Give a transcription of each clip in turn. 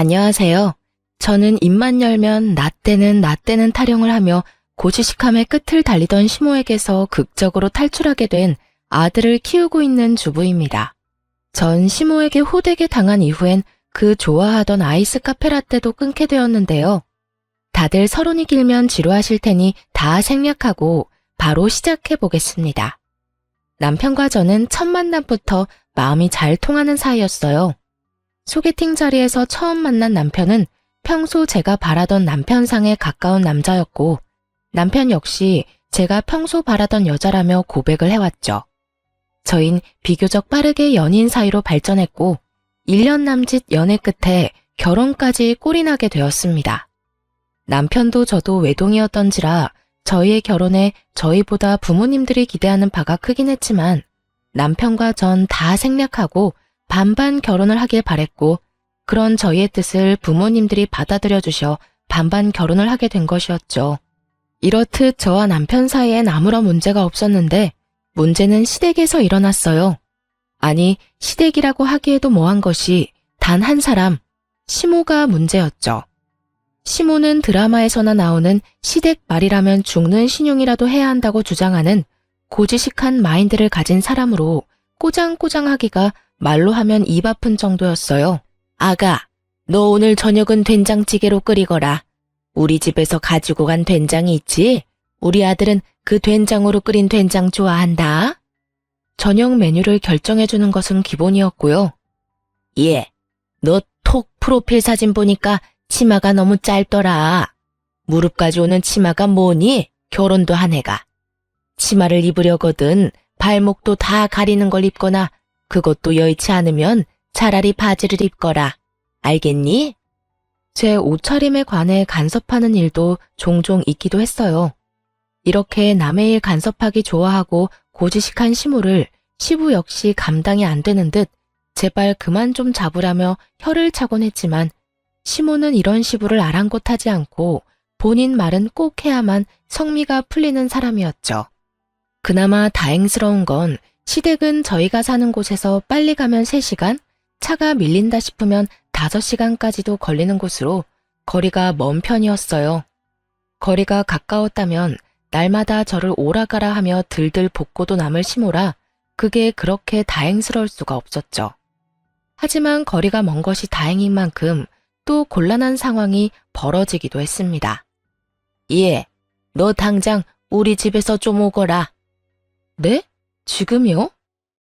안녕하세요. 저는 입만 열면 나 때는 타령을 하며 고지식함의 끝을 달리던 시모에게서 극적으로 탈출하게 된 아들을 키우고 있는 주부입니다. 전 시모에게 호되게 당한 이후엔 그 좋아하던 아이스 카페라떼도 끊게 되었는데요. 다들 서론이 길면 지루하실 테니 다 생략하고 바로 시작해 보겠습니다. 남편과 저는 첫 만남부터 마음이 잘 통하는 사이였어요. 소개팅 자리에서 처음 만난 남편은 평소 제가 바라던 남편상에 가까운 남자였고, 남편 역시 제가 평소 바라던 여자라며 고백을 해왔죠. 저흰 비교적 빠르게 연인 사이로 발전했고 1년 남짓 연애 끝에 결혼까지 꼴이 나게 되었습니다. 남편도 저도 외동이었던지라 저희의 결혼에 저희보다 부모님들이 기대하는 바가 크긴 했지만 남편과 전 다 생략하고 반반 결혼을 하길 바랬고, 그런 저희의 뜻을 부모님들이 받아들여 주셔 반반 결혼을 하게 된 것이었죠. 이렇듯 저와 남편 사이엔 아무런 문제가 없었는데 문제는 시댁에서 일어났어요. 아니, 시댁이라고 하기에도 뭐한 것이 단 한 사람, 시모가 문제였죠. 시모는 드라마에서나 나오는 시댁 말이라면 죽는 신용이라도 해야 한다고 주장하는 고지식한 마인드를 가진 사람으로 꼬장꼬장하기가 말로 하면 입 아픈 정도였어요. 아가, 너 오늘 저녁은 된장찌개로 끓이거라. 우리 집에서 가지고 간 된장이 있지? 우리 아들은 그 된장으로 끓인 된장 좋아한다. 저녁 메뉴를 결정해주는 것은 기본이었고요. 예, 너 톡 프로필 사진 보니까 치마가 너무 짧더라. 무릎까지 오는 치마가 뭐니? 결혼도 한 애가. 치마를 입으려거든 발목도 다 가리는 걸 입거나 그것도 여의치 않으면 차라리 바지를 입거라. 알겠니? 제 옷차림에 관해 간섭하는 일도 종종 있기도 했어요. 이렇게 남의 일 간섭하기 좋아하고 고지식한 시모를 시부 역시 감당이 안 되는 듯 제발 그만 좀 잡으라며 혀를 차곤 했지만 시모는 이런 시부를 아랑곳하지 않고 본인 말은 꼭 해야만 성미가 풀리는 사람이었죠. 그나마 다행스러운 건 시댁은 저희가 사는 곳에서 빨리 가면 3시간, 차가 밀린다 싶으면 5시간까지도 걸리는 곳으로 거리가 먼 편이었어요. 거리가 가까웠다면 날마다 저를 오라가라 하며 들들 볶고도 남을 시모라 그게 그렇게 다행스러울 수가 없었죠. 하지만 거리가 먼 것이 다행인 만큼 또 곤란한 상황이 벌어지기도 했습니다. 예, 너 당장 우리 집에서 좀 오거라. 네? 지금이요?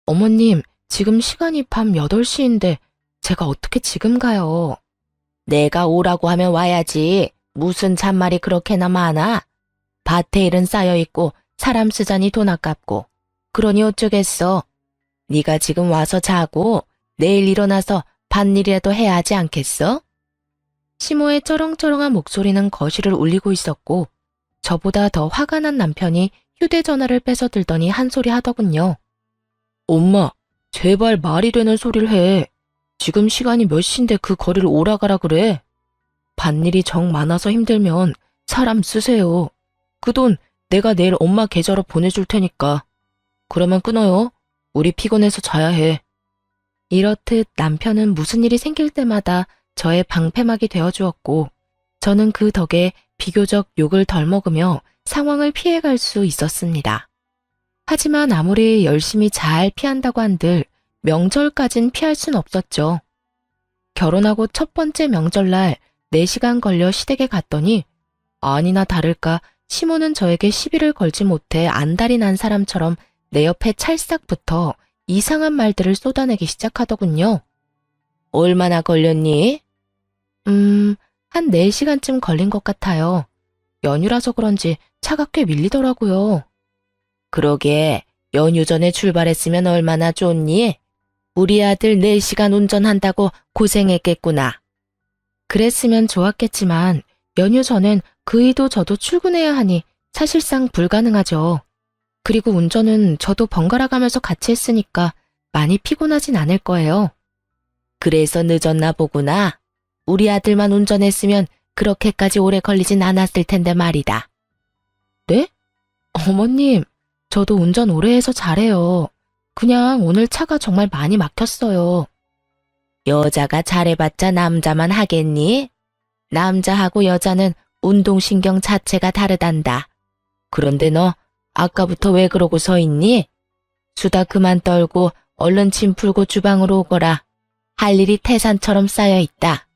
어머님, 지금 시간이 밤 8시인데 제가 어떻게 지금 가요? 내가 오라고 하면 와야지. 무슨 잔말이 그렇게나 많아? 밭에 일은 쌓여있고 사람 쓰자니 돈 아깝고. 그러니 어쩌겠어. 네가 지금 와서 자고 내일 일어나서 밭일이라도 해야 하지 않겠어? 시모의 쩌렁쩌렁한 목소리는 거실을 울리고 있었고 저보다 더 화가 난 남편이 휴대전화를 뺏어 들더니 한 소리 하더군요. 엄마, 제발 말이 되는 소리를 해. 지금 시간이 몇 시인데 그 거리를 오라가라 그래. 밭일이 정 많아서 힘들면 사람 쓰세요. 그 돈 내가 내일 엄마 계좌로 보내줄 테니까. 그러면 끊어요. 우리 피곤해서 자야 해. 이렇듯 남편은 무슨 일이 생길 때마다 저의 방패막이 되어주었고 저는 그 덕에 비교적 욕을 덜 먹으며 상황을 피해갈 수 있었습니다. 하지만 아무리 열심히 잘 피한다고 한들 명절까진 피할 순 없었죠. 결혼하고 첫 번째 명절날 4시간 걸려 시댁에 갔더니 아니나 다를까 시모는 저에게 시비를 걸지 못해 안달이 난 사람처럼 내 옆에 찰싹부터 이상한 말들을 쏟아내기 시작하더군요. 얼마나 걸렸니? 한 4시간쯤 걸린 것 같아요. 연휴라서 그런지 차가 꽤 밀리더라고요. 그러게, 연휴 전에 출발했으면 얼마나 좋니? 우리 아들 4시간 운전한다고 고생했겠구나. 그랬으면 좋았겠지만 연휴 전엔 그이도 저도 출근해야 하니 사실상 불가능하죠. 그리고 운전은 저도 번갈아 가면서 같이 했으니까 많이 피곤하진 않을 거예요. 그래서 늦었나 보구나. 우리 아들만 운전했으면 그렇게까지 오래 걸리진 않았을 텐데 말이다. 네? 어머님, 저도 운전 오래 해서 잘해요. 그냥 오늘 차가 정말 많이 막혔어요. 여자가 잘해봤자 남자만 하겠니? 남자하고 여자는 운동신경 자체가 다르단다. 그런데 너 아까부터 왜 그러고 서 있니? 수다 그만 떨고 얼른 짐 풀고 주방으로 오거라. 할 일이 태산처럼 쌓여 있다.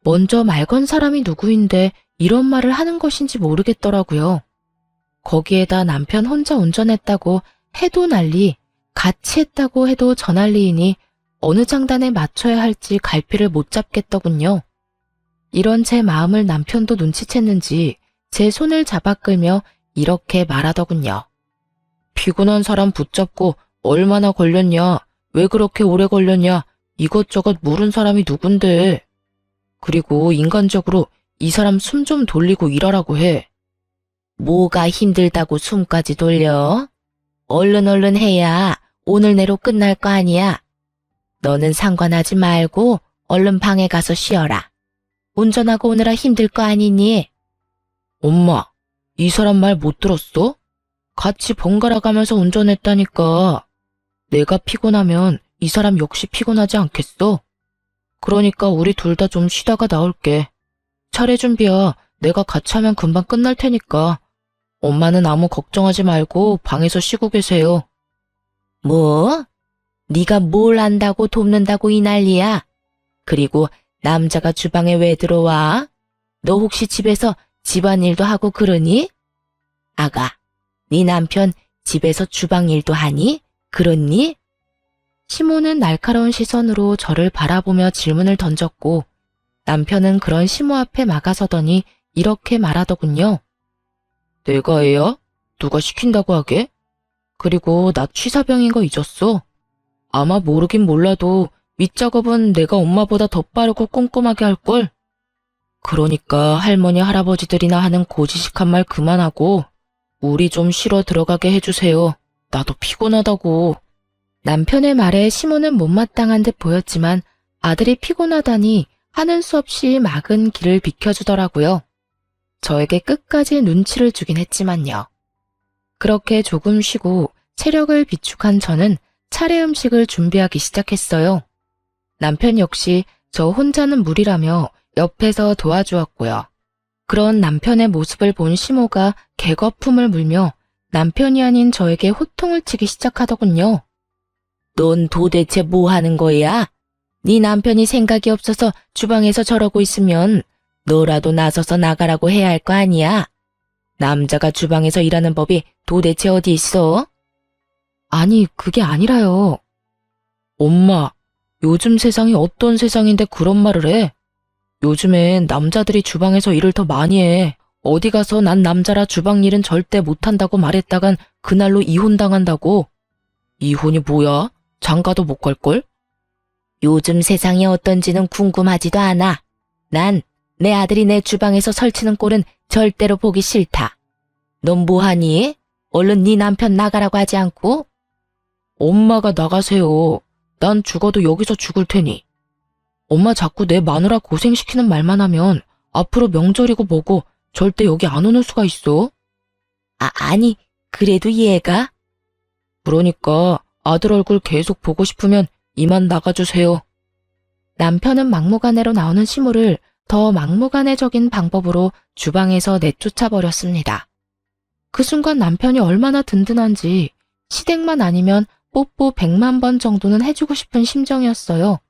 먼저 말 건 사람이 누구인데 이런 말을 하는 것인지 모르겠더라고요. 거기에다 남편 혼자 운전했다고 해도 난리, 같이 했다고 해도 저 난리이니 어느 장단에 맞춰야 할지 갈피를 못 잡겠더군요. 이런 제 마음을 남편도 눈치챘는지 제 손을 잡아 끌며 이렇게 말하더군요. 피곤한 사람 붙잡고 얼마나 걸렸냐, 왜 그렇게 오래 걸렸냐, 이것저것 물은 사람이 누군데. 그리고 인간적으로 이 사람 숨 좀 돌리고 일하라고 해. 뭐가 힘들다고 숨까지 돌려? 얼른 해야 오늘 내로 끝날 거 아니야. 너는 상관하지 말고 얼른 방에 가서 쉬어라. 운전하고 오느라 힘들 거 아니니? 엄마, 이 사람 말 못 들었어? 같이 번갈아 가면서 운전했다니까. 내가 피곤하면 이 사람 역시 피곤하지 않겠어? 그러니까 우리 둘 다 좀 쉬다가 나올게. 차례 준비야. 내가 같이 하면 금방 끝날 테니까. 엄마는 아무 걱정하지 말고 방에서 쉬고 계세요. 뭐? 네가 뭘 안다고 돕는다고 이 난리야? 그리고 남자가 주방에 왜 들어와? 너 혹시 집에서 집안일도 하고 그러니? 아가, 네 남편 집에서 주방일도 하니? 그렇니? 시모는 날카로운 시선으로 저를 바라보며 질문을 던졌고 남편은 그런 시모 앞에 막아서더니 이렇게 말하더군요. 내가 애야? 누가 시킨다고 하게? 그리고 나 취사병인 거 잊었어? 아마 모르긴 몰라도 밑작업은 내가 엄마보다 더 빠르고 꼼꼼하게 할걸? 그러니까 할머니 할아버지들이나 하는 고지식한 말 그만하고 우리 좀 쉬러 들어가게 해주세요. 나도 피곤하다고. 남편의 말에 시모는 못마땅한 듯 보였지만 아들이 피곤하다니 하는 수 없이 막은 길을 비켜주더라고요. 저에게 끝까지 눈치를 주긴 했지만요. 그렇게 조금 쉬고 체력을 비축한 저는 차례 음식을 준비하기 시작했어요. 남편 역시 저 혼자는 무리라며 옆에서 도와주었고요. 그런 남편의 모습을 본 시모가 개거품을 물며 남편이 아닌 저에게 호통을 치기 시작하더군요. 넌 도대체 뭐 하는 거야? 네 남편이 생각이 없어서 주방에서 저러고 있으면 너라도 나서서 나가라고 해야 할 거 아니야? 남자가 주방에서 일하는 법이 도대체 어디 있어? 아니, 그게 아니라요. 엄마, 요즘 세상이 어떤 세상인데 그런 말을 해? 요즘엔 남자들이 주방에서 일을 더 많이 해. 어디 가서 난 남자라 주방 일은 절대 못한다고 말했다간 그날로 이혼당한다고. 이혼이 뭐야? 장가도 못 갈걸? 요즘 세상이 어떤지는 궁금하지도 않아. 난 내 아들이 내 주방에서 설치는 꼴은 절대로 보기 싫다. 넌 뭐하니? 얼른 네 남편 나가라고 하지 않고? 엄마가 나가세요. 난 죽어도 여기서 죽을 테니. 엄마 자꾸 내 마누라 고생시키는 말만 하면 앞으로 명절이고 뭐고 절대 여기 안 오는 수가 있어. 아니, 그래도 얘가? 그러니까 아들 얼굴 계속 보고 싶으면 이만 나가주세요. 남편은 막무가내로 나오는 시모를 더 막무가내적인 방법으로 주방에서 내쫓아버렸습니다. 그 순간 남편이 얼마나 든든한지 시댁만 아니면 뽀뽀 100만 번 정도는 해주고 싶은 심정이었어요.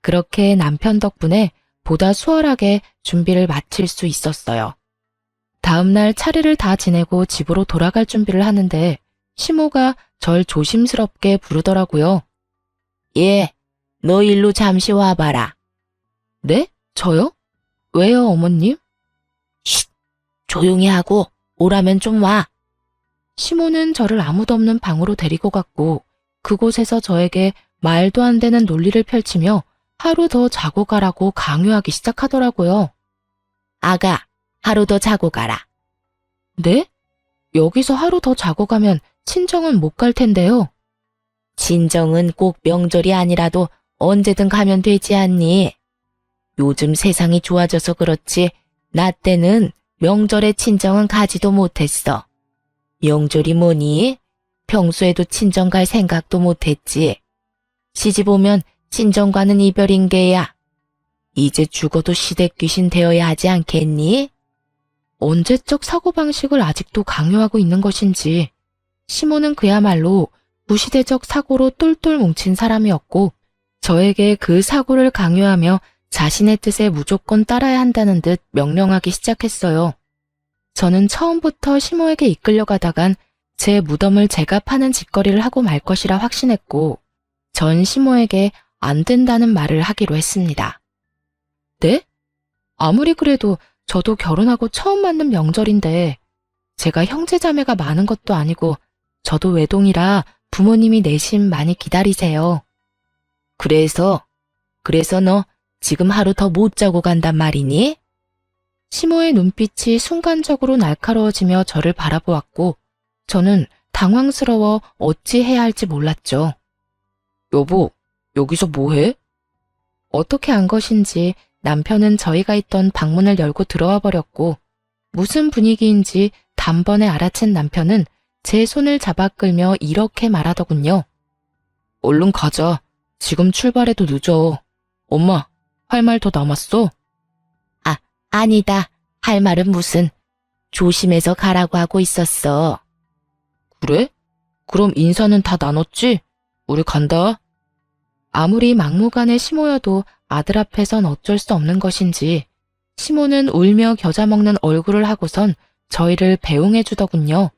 그렇게 남편 덕분에 보다 수월하게 준비를 마칠 수 있었어요. 다음날 차례를 다 지내고 집으로 돌아갈 준비를 하는데 시모가 절 조심스럽게 부르더라고요. 예, 너 일로 잠시 와봐라. 네? 저요? 왜요, 어머님? 쉿! 조용히 하고 오라면 좀 와. 시모는 저를 아무도 없는 방으로 데리고 갔고 그곳에서 저에게 말도 안 되는 논리를 펼치며 하루 더 자고 가라고 강요하기 시작하더라고요. 아가, 하루 더 자고 가라. 네? 여기서 하루 더 자고 가면 친정은 못 갈 텐데요. 친정은 꼭 명절이 아니라도 언제든 가면 되지 않니? 요즘 세상이 좋아져서 그렇지 나 때는 명절에 친정은 가지도 못했어. 명절이 뭐니? 평소에도 친정 갈 생각도 못했지. 시집 오면 친정과는 이별인 게야. 이제 죽어도 시댁 귀신 되어야 하지 않겠니? 언제적 사고방식을 아직도 강요하고 있는 것인지 시모는 그야말로 무시대적 사고로 똘똘 뭉친 사람이었고 저에게 그 사고를 강요하며 자신의 뜻에 무조건 따라야 한다는 듯 명령하기 시작했어요. 저는 처음부터 시모에게 이끌려가다간 제 무덤을 제가 파는 짓거리를 하고 말 것이라 확신했고 전 시모에게 안 된다는 말을 하기로 했습니다. 네? 아무리 그래도 저도 결혼하고 처음 맞는 명절인데 제가 형제자매가 많은 것도 아니고 저도 외동이라 부모님이 내심 많이 기다리세요. 그래서 너 지금 하루 더 못 자고 간단 말이니? 시모의 눈빛이 순간적으로 날카로워지며 저를 바라보았고 저는 당황스러워 어찌 해야 할지 몰랐죠. 여보, 여기서 뭐해? 어떻게 안 것인지 남편은 저희가 있던 방문을 열고 들어와 버렸고 무슨 분위기인지 단번에 알아챈 남편은 제 손을 잡아 끌며 이렇게 말하더군요. 얼른 가자. 지금 출발해도 늦어. 엄마, 할 말 더 남았어? 아니다. 할 말은 무슨. 조심해서 가라고 하고 있었어. 그래? 그럼 인사는 다 나눴지? 우리 간다. 아무리 막무가내 시모여도 아들 앞에선 어쩔 수 없는 것인지 시모는 울며 겨자 먹는 얼굴을 하고선 저희를 배웅해 주더군요.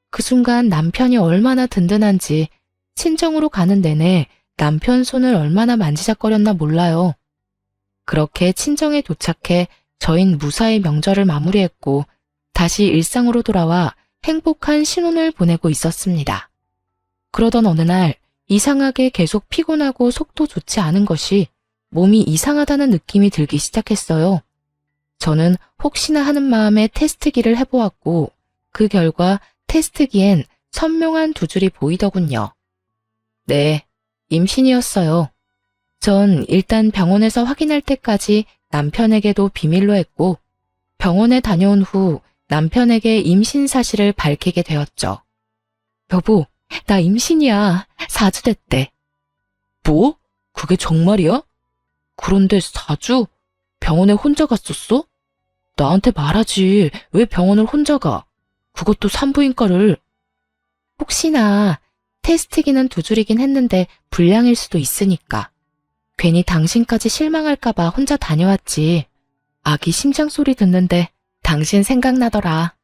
그 순간 남편이 얼마나 든든한지 친정으로 가는 내내 남편 손을 얼마나 만지작거렸나 몰라요. 그렇게 친정에 도착해 저흰 무사히 명절을 마무리했고 다시 일상으로 돌아와 행복한 신혼을 보내고 있었습니다. 그러던 어느 날 이상하게 계속 피곤하고 속도 좋지 않은 것이 몸이 이상하다는 느낌이 들기 시작했어요. 저는 혹시나 하는 마음에 테스트기를 해보았고 그 결과 테스트기엔 선명한 두 줄이 보이더군요. 네, 임신이었어요. 전 일단 병원에서 확인할 때까지 남편에게도 비밀로 했고 병원에 다녀온 후 남편에게 임신 사실을 밝히게 되었죠. 여보, 나 임신이야. 4주 됐대. 뭐? 그게 정말이야? 그런데 4주? 병원에 혼자 갔었어? 나한테 말하지. 왜 병원을 혼자 가? 그것도 산부인과를. 혹시나 테스트기는 두 줄이긴 했는데 불량일 수도 있으니까. 괜히 당신까지 실망할까봐 혼자 다녀왔지. 아기 심장 소리 듣는데 당신 생각나더라.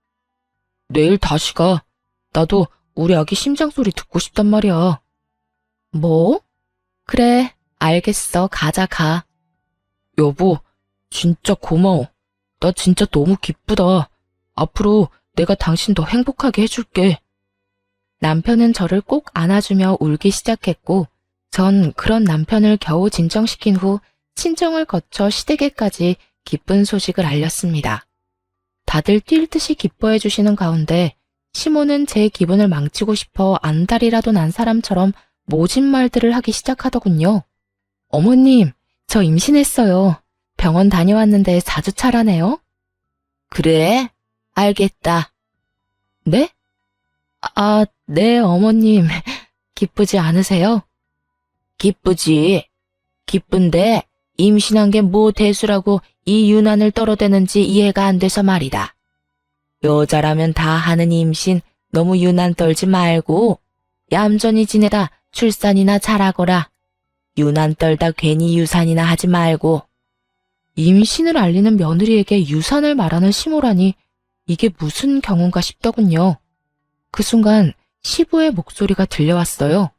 내일 다시 가. 나도 우리 아기 심장 소리 듣고 싶단 말이야. 뭐? 그래, 알겠어. 가자, 가. 여보, 진짜 고마워. 나 진짜 너무 기쁘다. 앞으로 내가 당신 더 행복하게 해줄게. 남편은 저를 꼭 안아주며 울기 시작했고 전 그런 남편을 겨우 진정시킨 후 친정을 거쳐 시댁에까지 기쁜 소식을 알렸습니다. 다들 뛸 듯이 기뻐해 주시는 가운데 시모는 제 기분을 망치고 싶어 안달이라도 난 사람처럼 모진 말들을 하기 시작하더군요. 어머님, 저 임신했어요. 병원 다녀왔는데 4주 차라네요. 그래? 알겠다. 네? 네, 어머님. 기쁘지 않으세요? 기쁘지. 기쁜데 임신한 게 뭐 대수라고 이 유난을 떨어대는지 이해가 안 돼서 말이다. 여자라면 다 하는 임신 너무 유난 떨지 말고 얌전히 지내다 출산이나 잘하거라. 유난 떨다 괜히 유산이나 하지 말고. 임신을 알리는 며느리에게 유산을 말하는 시모라니 이게 무슨 경우인가 싶더군요. 그 순간 시부의 목소리가 들려왔어요.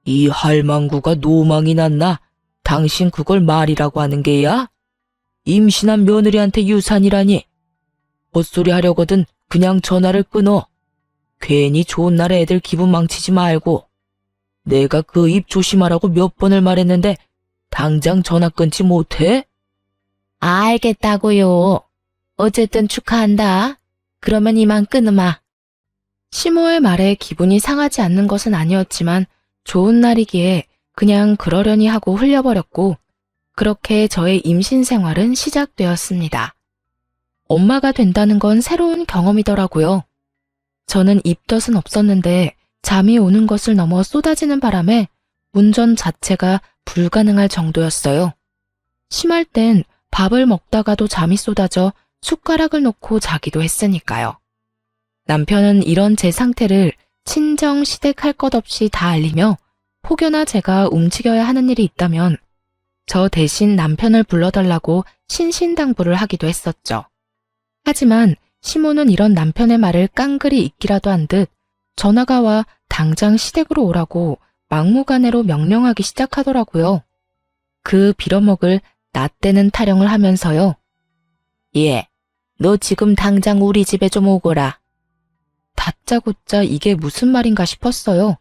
이 할망구가 노망이 났나? 당신 그걸 말이라고 하는 게야? 임신한 며느리한테 유산이라니. 헛소리 하려거든 그냥 전화를 끊어. 괜히 좋은 날에 애들 기분 망치지 말고. 내가 그 입 조심하라고 몇 번을 말했는데 당장 전화 끊지 못해? 알겠다고요. 어쨌든 축하한다. 그러면 이만 끊으마. 시모의 말에 기분이 상하지 않는 것은 아니었지만 좋은 날이기에 그냥 그러려니 하고 흘려버렸고 그렇게 저의 임신 생활은 시작되었습니다. 엄마가 된다는 건 새로운 경험이더라고요. 저는 입덧은 없었는데 잠이 오는 것을 넘어 쏟아지는 바람에 운전 자체가 불가능할 정도였어요. 심할 땐 밥을 먹다가도 잠이 쏟아져 숟가락을 놓고 자기도 했으니까요. 남편은 이런 제 상태를 친정 시댁 할 것 없이 다 알리며 혹여나 제가 움직여야 하는 일이 있다면 저 대신 남편을 불러달라고 신신당부를 하기도 했었죠. 하지만 시모는 이런 남편의 말을 깡그리 잊기라도 한 듯 전화가 와 당장 시댁으로 오라고 막무가내로 명령하기 시작하더라고요. 그 빌어먹을 나 때는 타령을 하면서요. 예, 너 지금 당장 우리 집에 좀 오거라. 다짜고짜 이게 무슨 말인가 싶었어요.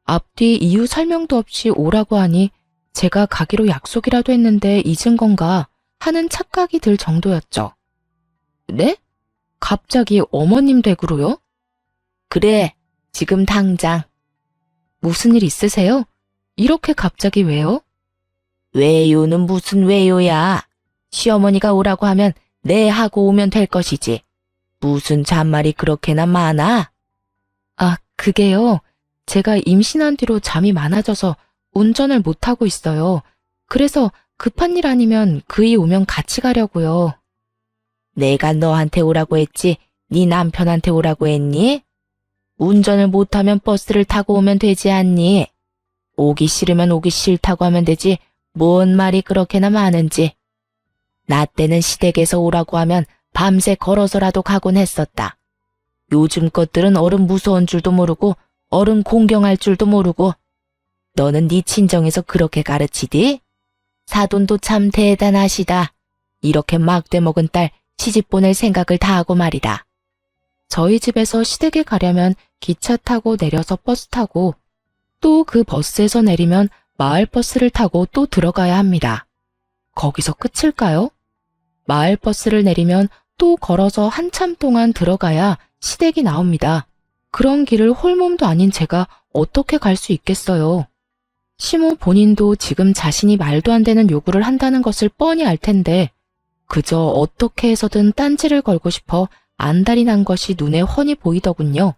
앞뒤 이유 설명도 없이 오라고 하니 제가 가기로 약속이라도 했는데 잊은 건가 하는 착각이 들 정도였죠. 네? 갑자기 어머님 댁으로요? 그래, 지금 당장. 무슨 일 있으세요? 이렇게 갑자기 왜요? 왜요는 무슨 왜요야. 시어머니가 오라고 하면 네 하고 오면 될 것이지. 무슨 잔말이 그렇게나 많아? 아, 그게요. 제가 임신한 뒤로 잠이 많아져서 운전을 못하고 있어요. 그래서 급한 일 아니면 그이 오면 같이 가려고요. 내가 너한테 오라고 했지 네 남편한테 오라고 했니? 운전을 못하면 버스를 타고 오면 되지 않니? 오기 싫으면 오기 싫다고 하면 되지 뭔 말이 그렇게나 많은지. 나 때는 시댁에서 오라고 하면 밤새 걸어서라도 가곤 했었다. 요즘 것들은 어른 무서운 줄도 모르고 어른 공경할 줄도 모르고. 너는 네 친정에서 그렇게 가르치디? 사돈도 참 대단하시다. 이렇게 막대 먹은 딸 시집 보낼 생각을 다 하고 말이다. 저희 집에서 시댁에 가려면 기차 타고 내려서 버스 타고 또 그 버스에서 내리면 마을버스를 타고 또 들어가야 합니다. 거기서 끝일까요? 마을버스를 내리면 또 걸어서 한참 동안 들어가야 시댁이 나옵니다. 그런 길을 홀몸도 아닌 제가 어떻게 갈 수 있겠어요. 시모 본인도 지금 자신이 말도 안 되는 요구를 한다는 것을 뻔히 알 텐데 그저 어떻게 해서든 딴지를 걸고 싶어 안달이 난 것이 눈에 훤히 보이더군요.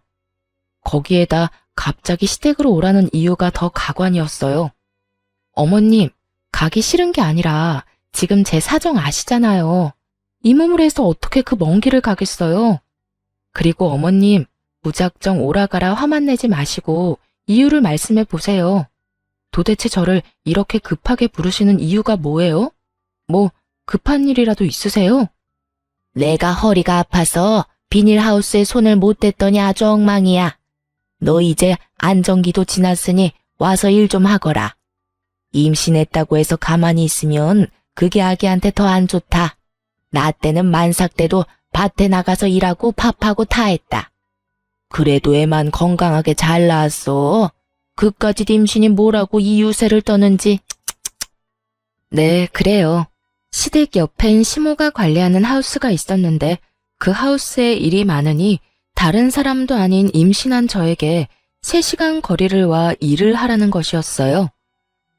거기에다 갑자기 시댁으로 오라는 이유가 더 가관이었어요. 어머님, 가기 싫은 게 아니라 지금 제 사정 아시잖아요. 이 몸으로 해서 어떻게 그 먼 길을 가겠어요? 그리고 어머님, 무작정 오라가라 화만 내지 마시고 이유를 말씀해 보세요. 도대체 저를 이렇게 급하게 부르시는 이유가 뭐예요? 뭐 급한 일이라도 있으세요? 내가 허리가 아파서 비닐하우스에 손을 못 댔더니 아주 엉망이야. 너 이제 안정기도 지났으니 와서 일 좀 하거라. 임신했다고 해서 가만히 있으면 그게 아기한테 더 안 좋다. 나 때는 만삭 때도 밭에 나가서 일하고 밥하고 다 했다. 그래도 애만 건강하게 잘 낳았어. 그까짓 임신이 뭐라고 이유세를 떠는지. 네, 그래요. 시댁 옆엔 시모가 관리하는 하우스가 있었는데 그 하우스에 일이 많으니 다른 사람도 아닌 임신한 저에게 3시간 거리를 와 일을 하라는 것이었어요.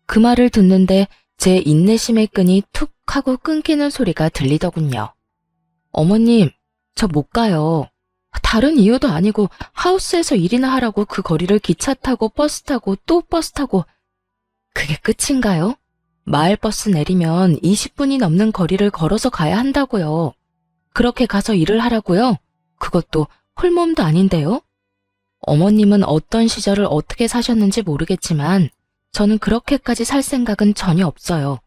그 말을 듣는데 제 인내심의 끈이 툭 하고 끊기는 소리가 들리더군요. 어머님, 저 못 가요. 다른 이유도 아니고 하우스에서 일이나 하라고 그 거리를 기차 타고 버스 타고 또 버스 타고. 그게 끝인가요? 마을버스 내리면 20분이 넘는 거리를 걸어서 가야 한다고요. 그렇게 가서 일을 하라고요? 그것도 홀몸도 아닌데요? 어머님은 어떤 시절을 어떻게 사셨는지 모르겠지만 저는 그렇게까지 살 생각은 전혀 없어요.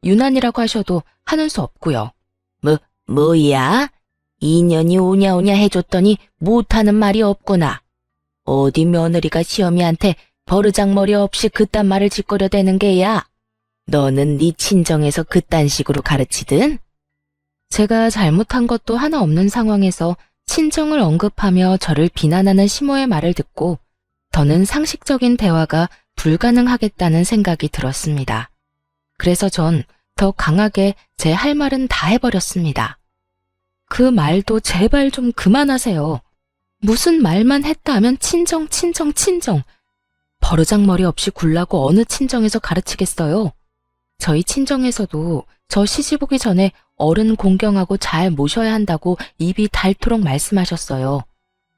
유난이라고 하셔도 하는 수 없고요. 뭐야? 2년이 오냐오냐 해줬더니 못하는 말이 없구나. 어디 며느리가 시어미한테 버르장머리 없이 그딴 말을 짓거려대는 게야. 너는 네 친정에서 그딴 식으로 가르치든? 제가 잘못한 것도 하나 없는 상황에서 친정을 언급하며 저를 비난하는 시모의 말을 듣고 더는 상식적인 대화가 불가능하겠다는 생각이 들었습니다. 그래서 전 더 강하게 제 할 말은 다 해버렸습니다. 그 말도 제발 좀 그만하세요. 무슨 말만 했다 하면 친정. 버르장머리 없이 굴라고 어느 친정에서 가르치겠어요. 저희 친정에서도 저 시집 오기 전에 어른 공경하고 잘 모셔야 한다고 입이 닳도록 말씀하셨어요.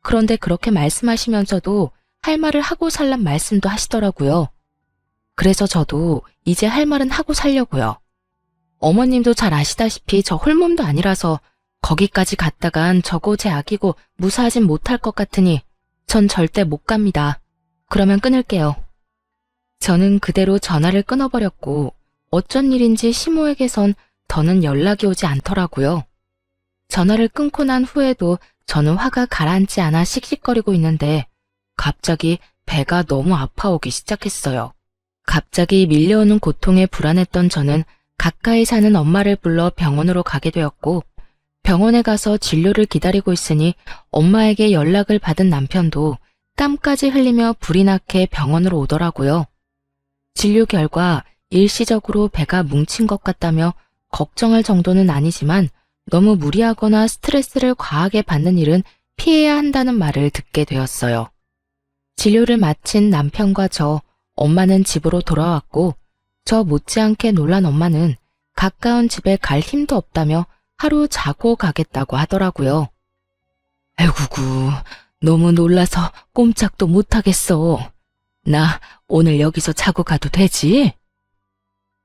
그런데 그렇게 말씀하시면서도 할 말을 하고 살란 말씀도 하시더라고요. 그래서 저도 이제 할 말은 하고 살려고요. 어머님도 잘 아시다시피 저 홀몸도 아니라서 거기까지 갔다간 저거 제 악이고 무사하진 못할 것 같으니 전 절대 못 갑니다. 그러면 끊을게요. 저는 그대로 전화를 끊어버렸고 어쩐 일인지 시모에게선 더는 연락이 오지 않더라고요. 전화를 끊고 난 후에도 저는 화가 가라앉지 않아 씩씩거리고 있는데 갑자기 배가 너무 아파오기 시작했어요. 갑자기 밀려오는 고통에 불안했던 저는 가까이 사는 엄마를 불러 병원으로 가게 되었고 병원에 가서 진료를 기다리고 있으니 엄마에게 연락을 받은 남편도 땀까지 흘리며 불이 나게 병원으로 오더라고요. 진료 결과 일시적으로 배가 뭉친 것 같다며 걱정할 정도는 아니지만 너무 무리하거나 스트레스를 과하게 받는 일은 피해야 한다는 말을 듣게 되었어요. 진료를 마친 남편과 엄마는 집으로 돌아왔고 저 못지않게 놀란 엄마는 가까운 집에 갈 힘도 없다며 하루 자고 가겠다고 하더라고요. 아이구구, 너무 놀라서 꼼짝도 못하겠어. 나 오늘 여기서 자고 가도 되지?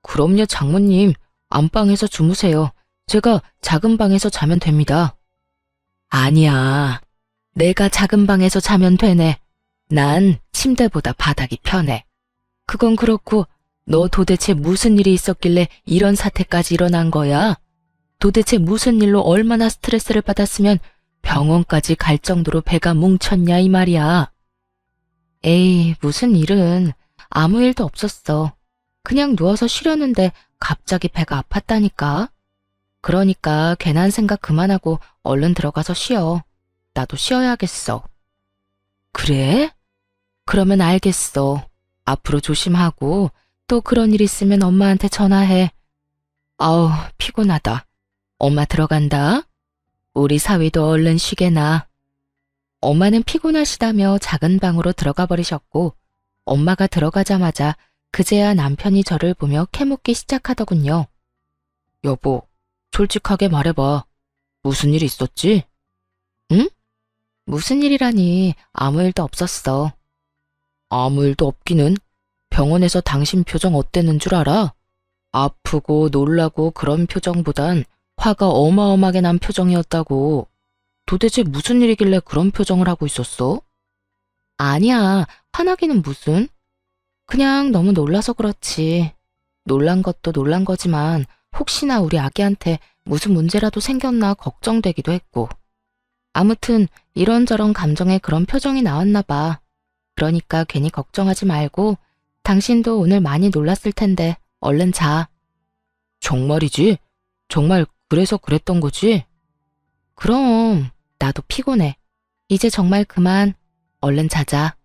그럼요, 장모님. 안방에서 주무세요. 제가 작은 방에서 자면 됩니다. 아니야. 내가 작은 방에서 자면 되네. 난 침대보다 바닥이 편해. 그건 그렇고 너 도대체 무슨 일이 있었길래 이런 사태까지 일어난 거야? 도대체 무슨 일로 얼마나 스트레스를 받았으면 병원까지 갈 정도로 배가 뭉쳤냐 이 말이야. 에이, 무슨 일은 아무 일도 없었어. 그냥 누워서 쉬려는데 갑자기 배가 아팠다니까. 그러니까 괜한 생각 그만하고 얼른 들어가서 쉬어. 나도 쉬어야겠어. 그래? 그러면 알겠어. 앞으로 조심하고 또 그런 일 있으면 엄마한테 전화해. 아우, 피곤하다. 엄마 들어간다. 우리 사위도 얼른 쉬게나. 엄마는 피곤하시다며 작은 방으로 들어가 버리셨고 엄마가 들어가자마자 그제야 남편이 저를 보며 캐묻기 시작하더군요. 여보, 솔직하게 말해봐. 무슨 일 있었지? 응? 무슨 일이라니 아무 일도 없었어. 아무 일도 없기는? 병원에서 당신 표정 어땠는 줄 알아? 아프고 놀라고 그런 표정보단 화가 어마어마하게 난 표정이었다고. 도대체 무슨 일이길래 그런 표정을 하고 있었어? 아니야, 화나기는 무슨? 그냥 너무 놀라서 그렇지. 놀란 것도 놀란 거지만 혹시나 우리 아기한테 무슨 문제라도 생겼나 걱정되기도 했고. 아무튼 이런저런 감정에 그런 표정이 나왔나 봐. 그러니까 괜히 걱정하지 말고 당신도 오늘 많이 놀랐을 텐데 얼른 자. 정말이지? 정말 그래서 그랬던 거지? 그럼 나도 피곤해. 이제 정말 그만. 얼른 자자.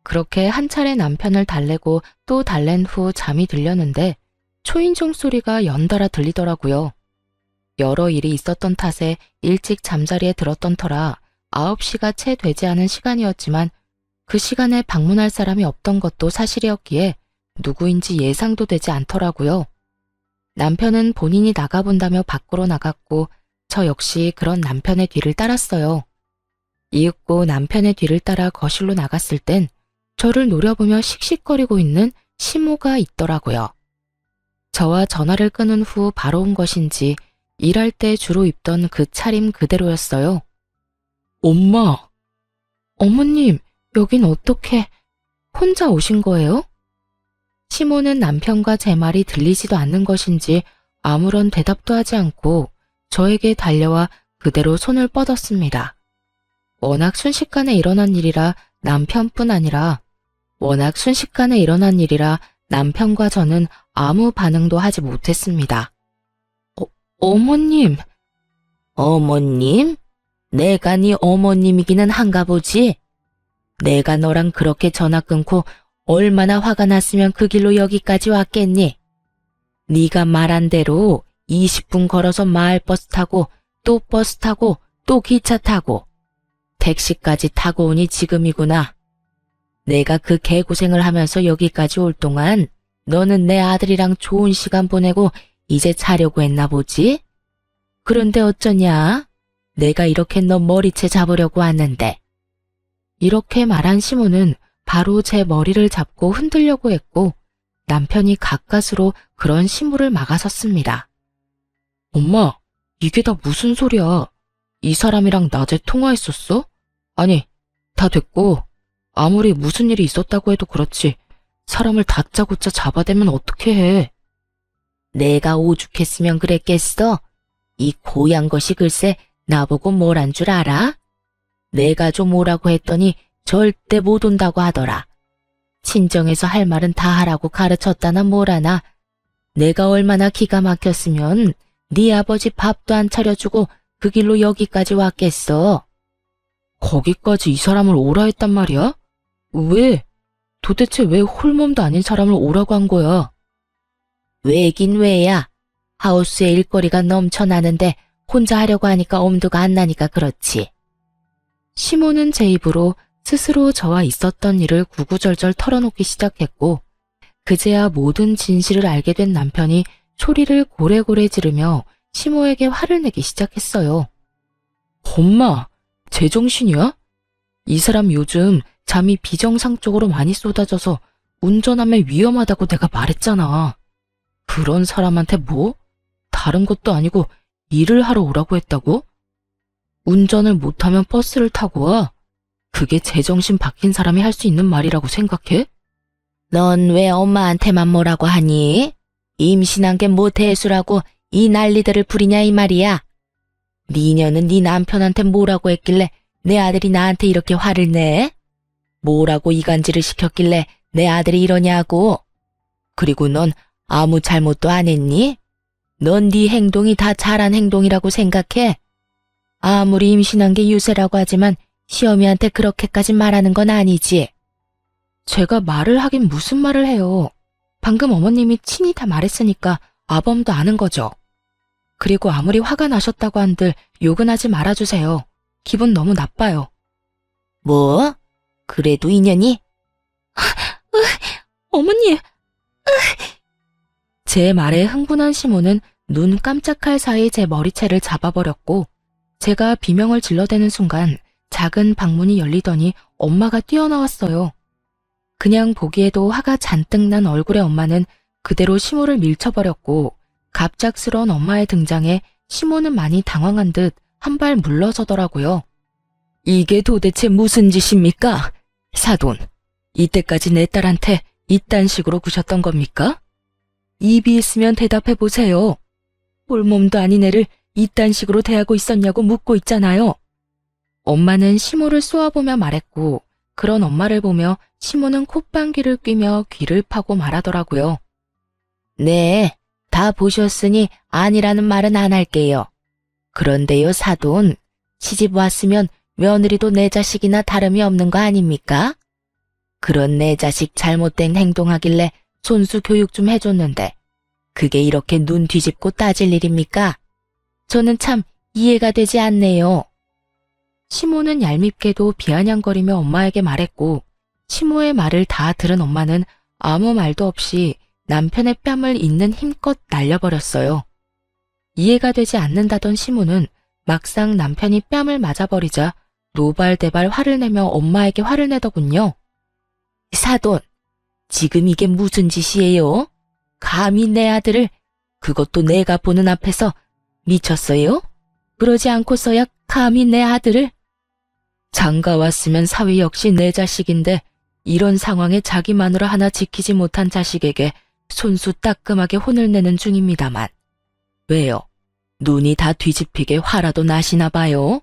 그렇게 한 차례 남편을 달래고 또 달랜 후 잠이 들렸는데 초인종 소리가 연달아 들리더라고요. 여러 일이 있었던 탓에 일찍 잠자리에 들었던 터라 9시가 채 되지 않은 시간이었지만 그 시간에 방문할 사람이 없던 것도 사실이었기에 누구인지 예상도 되지 않더라고요. 남편은 본인이 나가본다며 밖으로 나갔고 저 역시 그런 남편의 뒤를 따랐어요. 이윽고 남편의 뒤를 따라 거실로 나갔을 땐 저를 노려보며 씩씩거리고 있는 시모가 있더라고요. 저와 전화를 끊은 후 바로 온 것인지 일할 때 주로 입던 그 차림 그대로였어요. 엄마! 어머님, 여긴 어떻게 혼자 오신 거예요? 시모는 남편과 제 말이 들리지도 않는 것인지 아무런 대답도 하지 않고 저에게 달려와 그대로 손을 뻗었습니다. 워낙 순식간에 일어난 일이라 남편과 저는 아무 반응도 하지 못했습니다. 어머님. 어머님? 내가 네 어머님이기는 한가 보지? 내가 너랑 그렇게 전화 끊고 얼마나 화가 났으면 그 길로 여기까지 왔겠니? 네가 말한 대로 20분 걸어서 마을버스 타고 또 버스 타고 또 기차 타고 택시까지 타고 오니 지금이구나. 내가 그 개고생을 하면서 여기까지 올 동안 너는 내 아들이랑 좋은 시간 보내고 이제 자려고 했나 보지? 그런데 어쩌냐? 내가 이렇게 너 머리채 잡으려고 왔는데. 이렇게 말한 시모는 바로 제 머리를 잡고 흔들려고 했고 남편이 가까스로 그런 시무를 막아섰습니다. 엄마, 이게 다 무슨 소리야? 이 사람이랑 낮에 통화했었어? 아니, 다 됐고 아무리 무슨 일이 있었다고 해도 그렇지 사람을 다짜고짜 잡아대면 어떻게 해? 내가 오죽했으면 그랬겠어? 이 고얀 것이 글쎄 나보고 뭘 한 줄 알아? 내가 좀 오라고 했더니 절대 못 온다고 하더라. 친정에서 할 말은 다 하라고 가르쳤다나 뭐라나. 내가 얼마나 기가 막혔으면 네 아버지 밥도 안 차려주고 그 길로 여기까지 왔겠어. 거기까지 이 사람을 오라 했단 말이야? 왜? 도대체 왜 홀몸도 아닌 사람을 오라고 한 거야? 왜긴 왜야. 하우스에 일거리가 넘쳐나는데 혼자 하려고 하니까 엄두가 안 나니까 그렇지. 시모는 제 입으로 스스로 저와 있었던 일을 구구절절 털어놓기 시작했고 그제야 모든 진실을 알게 된 남편이 소리를 고래고래 지르며 시모에게 화를 내기 시작했어요. 엄마, 제정신이야? 이 사람 요즘 잠이 비정상적으로 많이 쏟아져서 운전하면 위험하다고 내가 말했잖아. 그런 사람한테 뭐? 다른 것도 아니고 일을 하러 오라고 했다고? 운전을 못하면 버스를 타고 와? 그게 제정신 박힌 사람이 할 수 있는 말이라고 생각해? 넌 왜 엄마한테만 뭐라고 하니? 임신한 게 뭐 대수라고 이 난리들을 부리냐 이 말이야. 니녀는 네 남편한테 뭐라고 했길래 내 아들이 나한테 이렇게 화를 내? 뭐라고 이간질을 시켰길래 내 아들이 이러냐고. 그리고 넌 아무 잘못도 안 했니? 넌 네 행동이 다 잘한 행동이라고 생각해? 아무리 임신한 게 유세라고 하지만 시어미한테 그렇게까지 말하는 건 아니지. 제가 말을 하긴 무슨 말을 해요. 방금 어머님이 친히 다 말했으니까 아범도 아는 거죠. 그리고 아무리 화가 나셨다고 한들 욕은 하지 말아주세요. 기분 너무 나빠요. 뭐? 그래도 인연이? 어머니! 제 말에 흥분한 시모는 눈 깜짝할 사이 제 머리채를 잡아버렸고 제가 비명을 질러대는 순간 작은 방문이 열리더니 엄마가 뛰어나왔어요. 그냥 보기에도 화가 잔뜩 난 얼굴의 엄마는 그대로 시모를 밀쳐버렸고 갑작스러운 엄마의 등장에 시모는 많이 당황한 듯 한 발 물러서더라고요. 이게 도대체 무슨 짓입니까? 사돈, 이때까지 내 딸한테 이딴 식으로 구셨던 겁니까? 입이 있으면 대답해 보세요. 홀몸도 아닌 애를 이딴 식으로 대하고 있었냐고 묻고 있잖아요. 엄마는 시모를 쏘아보며 말했고 그런 엄마를 보며 시모는 콧방귀를 뀌며 귀를 파고 말하더라고요. 네, 다 보셨으니 아니라는 말은 안 할게요. 그런데요 사돈, 시집 왔으면 며느리도 내 자식이나 다름이 없는 거 아닙니까? 그런 내 자식 잘못된 행동하길래 손수 교육 좀 해줬는데 그게 이렇게 눈 뒤집고 따질 일입니까? 저는 참 이해가 되지 않네요. 시모는 얄밉게도 비아냥거리며 엄마에게 말했고 시모의 말을 다 들은 엄마는 아무 말도 없이 남편의 뺨을 있는 힘껏 날려버렸어요. 이해가 되지 않는다던 시모는 막상 남편이 뺨을 맞아버리자 노발대발 화를 내며 엄마에게 화를 내더군요. 사돈, 지금 이게 무슨 짓이에요? 감히 내 아들을, 그것도 내가 보는 앞에서 미쳤어요? 그러지 않고서야 감히 내 아들을? 장가 왔으면 사위 역시 내 자식인데 이런 상황에 자기 마누라 하나 지키지 못한 자식에게 손수 따끔하게 혼을 내는 중입니다만. 왜요? 눈이 다 뒤집히게 화라도 나시나 봐요?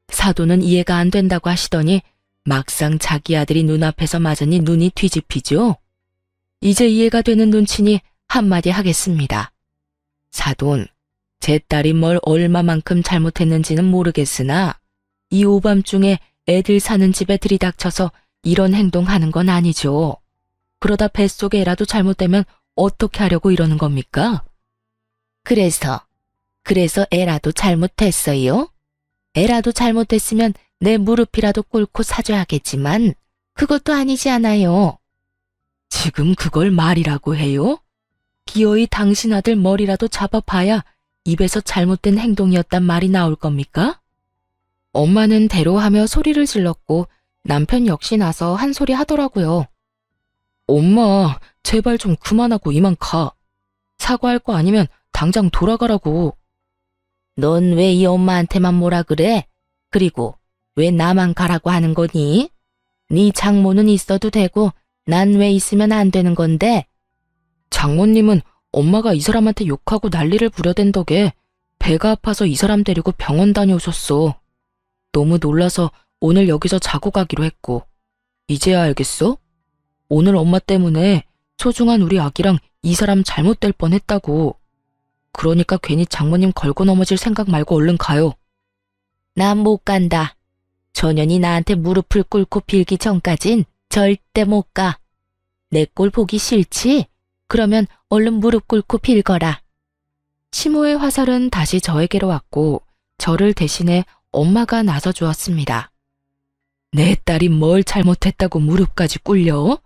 사돈은 이해가 안 된다고 하시더니 막상 자기 아들이 눈앞에서 맞으니 눈이 뒤집히죠? 이제 이해가 되는 눈치니 한마디 하겠습니다. 사돈, 제 딸이 뭘 얼마만큼 잘못했는지는 모르겠으나 이 오밤중에 애들 사는 집에 들이닥쳐서 이런 행동하는 건 아니죠. 그러다 뱃속에 애라도 잘못되면 어떻게 하려고 이러는 겁니까? 그래서 애라도 잘못했어요? 애라도 잘못했으면 내 무릎이라도 꿇고 사죄하겠지만 그것도 아니지 않아요. 지금 그걸 말이라고 해요? 기어이 당신 아들 머리라도 잡아봐야 입에서 잘못된 행동이었단 말이 나올 겁니까? 엄마는 대로하며 소리를 질렀고 남편 역시 나서 한 소리 하더라고요. 엄마, 제발 좀 그만하고 이만 가. 사과할 거 아니면 당장 돌아가라고. 넌 왜 이 엄마한테만 뭐라 그래? 그리고 왜 나만 가라고 하는 거니? 네 장모는 있어도 되고 난 왜 있으면 안 되는 건데? 장모님은 엄마가 이 사람한테 욕하고 난리를 부려댄 덕에 배가 아파서 이 사람 데리고 병원 다녀오셨어. 너무 놀라서 오늘 여기서 자고 가기로 했고. 이제야 알겠어? 오늘 엄마 때문에 소중한 우리 아기랑 이 사람 잘못될 뻔했다고. 그러니까 괜히 장모님 걸고 넘어질 생각 말고 얼른 가요. 난 못 간다. 전현이 나한테 무릎을 꿇고 빌기 전까진 절대 못 가. 내 꼴 보기 싫지? 그러면 얼른 무릎 꿇고 빌거라. 시모의 화살은 다시 저에게로 왔고 저를 대신해 엄마가 나서 주었습니다. 내 딸이 뭘 잘못했다고 무릎까지 꿇려?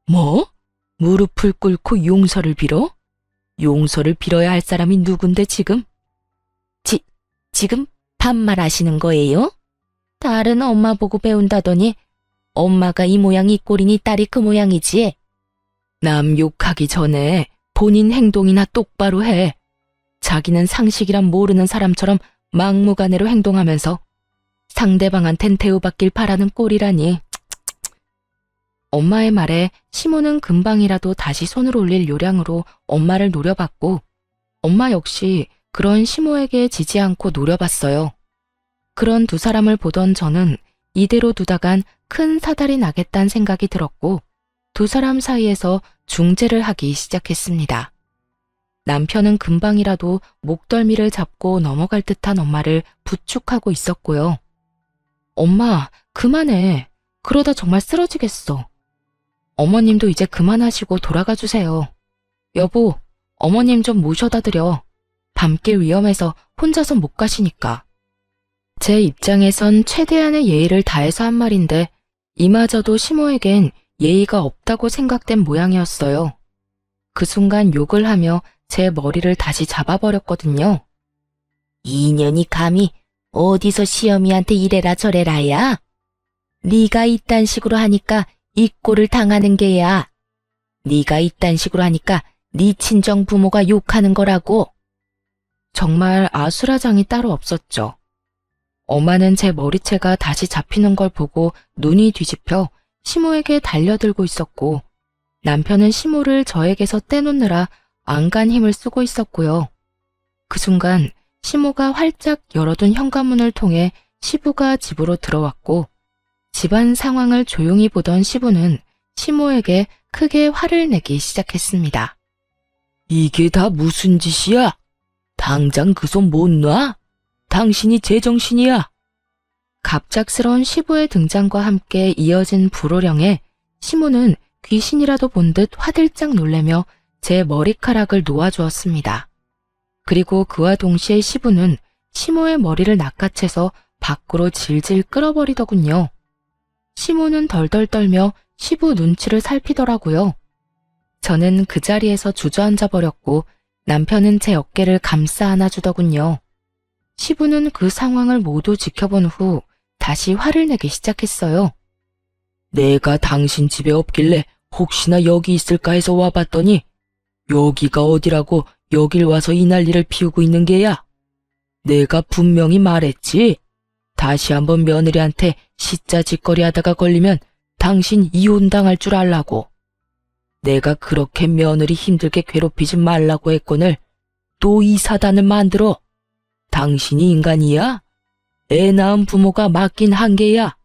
뭐? 무릎을 꿇고 용서를 빌어? 용서를 빌어야 할 사람이 누군데 지금? 지금 반말하시는 거예요? 딸은 엄마 보고 배운다더니 엄마가 이 모양 이 꼴이니 딸이 그 모양이지. 남 욕하기 전에 본인 행동이나 똑바로 해. 자기는 상식이란 모르는 사람처럼 막무가내로 행동하면서 상대방한텐 대우받길 바라는 꼴이라니. 엄마의 말에 시모는 금방이라도 다시 손을 올릴 요량으로 엄마를 노려봤고 엄마 역시 그런 시모에게 지지 않고 노려봤어요. 그런 두 사람을 보던 저는 이대로 두다간 큰 사달이 나겠다는 생각이 들었고 두 사람 사이에서 중재를 하기 시작했습니다. 남편은 금방이라도 목덜미를 잡고 넘어갈 듯한 엄마를 부축하고 있었고요. 엄마, 그만해. 그러다 정말 쓰러지겠어. 어머님도 이제 그만하시고 돌아가 주세요. 여보, 어머님 좀 모셔다 드려. 밤길 위험해서 혼자서 못 가시니까. 제 입장에선 최대한의 예의를 다해서 한 말인데 이마저도 시모에겐 예의가 없다고 생각된 모양이었어요. 그 순간 욕을 하며 제 머리를 다시 잡아버렸거든요. 이년이 감히 어디서 시어미한테 이래라 저래라야? 네가 이딴 식으로 하니까 이 꼴을 당하는 게야. 네가 이딴 식으로 하니까 네 친정 부모가 욕하는 거라고. 정말 아수라장이 따로 없었죠. 엄마는 제 머리채가 다시 잡히는 걸 보고 눈이 뒤집혀 시모에게 달려들고 있었고 남편은 시모를 저에게서 떼놓느라 안간 힘을 쓰고 있었고요. 그 순간 시모가 활짝 열어둔 현관문을 통해 시부가 집으로 들어왔고 집안 상황을 조용히 보던 시부는 시모에게 크게 화를 내기 시작했습니다. 이게 다 무슨 짓이야? 당장 그 손 못 놔? 당신이 제정신이야. 갑작스러운 시부의 등장과 함께 이어진 불호령에 시모는 귀신이라도 본 듯 화들짝 놀래며 제 머리카락을 놓아주었습니다. 그리고 그와 동시에 시부는 시모의 머리를 낚아채서 밖으로 질질 끌어버리더군요. 시모는 덜덜 떨며 시부 눈치를 살피더라고요. 저는 그 자리에서 주저앉아 버렸고 남편은 제 어깨를 감싸 안아주더군요. 시부는 그 상황을 모두 지켜본 후 다시 화를 내기 시작했어요. 내가 당신 집에 없길래 혹시나 여기 있을까 해서 와봤더니 여기가 어디라고 여길 와서 이 난리를 피우고 있는 게야. 내가 분명히 말했지. 다시 한번 며느리한테 시짜짓거리 하다가 걸리면 당신 이혼당할 줄 알라고. 내가 그렇게 며느리 힘들게 괴롭히지 말라고 했거늘 또 이 사단을 만들어. 당신이 인간이야? 애 낳은 부모가 맡긴 한계야.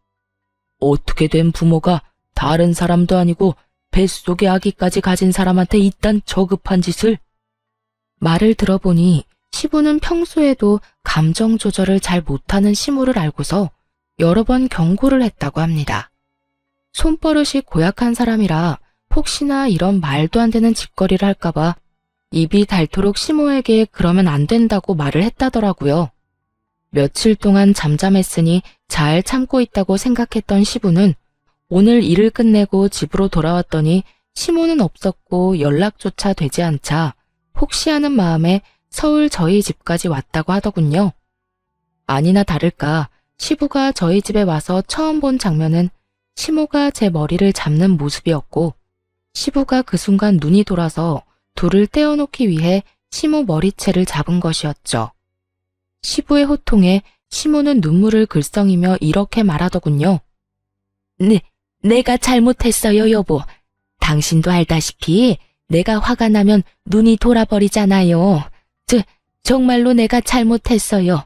어떻게 된 부모가 다른 사람도 아니고 뱃속의 아기까지 가진 사람한테 이딴 저급한 짓을? 말을 들어보니 시부는 평소에도 감정 조절을 잘 못하는 시모를 알고서 여러 번 경고를 했다고 합니다. 손버릇이 고약한 사람이라 혹시나 이런 말도 안 되는 짓거리를 할까봐 입이 닳도록 시모에게 그러면 안 된다고 말을 했다더라고요. 며칠 동안 잠잠했으니 잘 참고 있다고 생각했던 시부는 오늘 일을 끝내고 집으로 돌아왔더니 시모는 없었고 연락조차 되지 않자 혹시 하는 마음에 서울 저희 집까지 왔다고 하더군요. 아니나 다를까 시부가 저희 집에 와서 처음 본 장면은 시모가 제 머리를 잡는 모습이었고 시부가 그 순간 눈이 돌아서 둘을 떼어놓기 위해 시모 머리채를 잡은 것이었죠. 시부의 호통에 시모는 눈물을 글썽이며 이렇게 말하더군요. 내가 잘못했어요, 여보. 당신도 알다시피 내가 화가 나면 눈이 돌아버리잖아요. 정말로 내가 잘못했어요.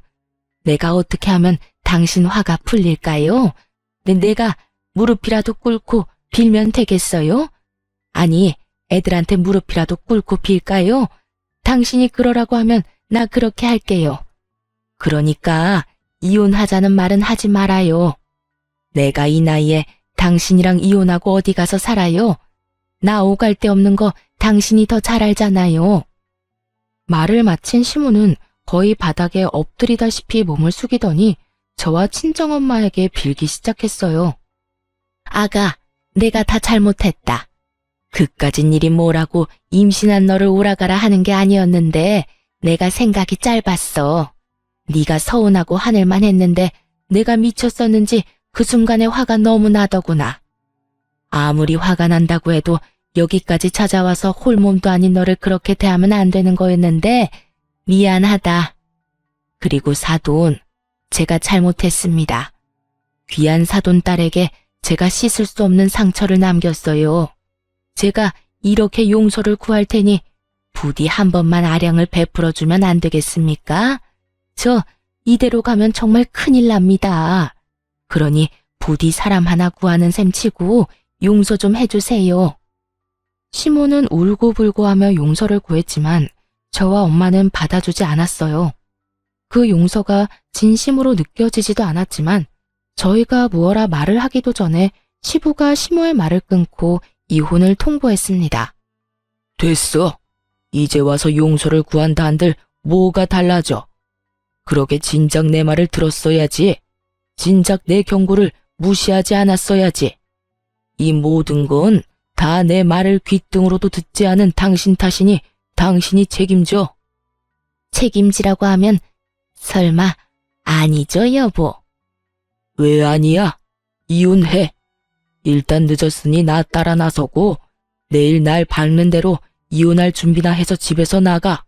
내가 어떻게 하면 당신 화가 풀릴까요? 내가 무릎이라도 꿇고 빌면 되겠어요? 아니, 애들한테 무릎이라도 꿇고 빌까요? 당신이 그러라고 하면 나 그렇게 할게요. 그러니까 이혼하자는 말은 하지 말아요. 내가 이 나이에 당신이랑 이혼하고 어디 가서 살아요? 나 오갈 데 없는 거 당신이 더 잘 알잖아요. 말을 마친 시모는 거의 바닥에 엎드리다시피 몸을 숙이더니 저와 친정엄마에게 빌기 시작했어요. 아가, 내가 다 잘못했다. 그까진 일이 뭐라고 임신한 너를 오라가라 하는 게 아니었는데 내가 생각이 짧았어. 네가 서운하고 화낼만 했는데 내가 미쳤었는지 그 순간에 화가 너무 나더구나. 아무리 화가 난다고 해도 여기까지 찾아와서 홀몸도 아닌 너를 그렇게 대하면 안 되는 거였는데 미안하다. 그리고 사돈, 제가 잘못했습니다. 귀한 사돈 딸에게 제가 씻을 수 없는 상처를 남겼어요. 제가 이렇게 용서를 구할 테니 부디 한 번만 아량을 베풀어주면 안 되겠습니까? 저 이대로 가면 정말 큰일 납니다. 그러니 부디 사람 하나 구하는 셈 치고 용서 좀 해주세요. 시모는 울고불고하며 용서를 구했지만 저와 엄마는 받아주지 않았어요. 그 용서가 진심으로 느껴지지도 않았지만 저희가 무어라 말을 하기도 전에 시부가 시모의 말을 끊고 이혼을 통보했습니다. 됐어. 이제 와서 용서를 구한다 한들 뭐가 달라져. 그러게 진작 내 말을 들었어야지. 진작 내 경고를 무시하지 않았어야지. 이 모든 건 다 내 말을 귓등으로도 듣지 않은 당신 탓이니 당신이 책임져. 책임지라고 하면 설마 아니죠, 여보? 왜 아니야? 이혼해. 일단 늦었으니 나 따라 나서고 내일 날 밝는 대로 이혼할 준비나 해서 집에서 나가.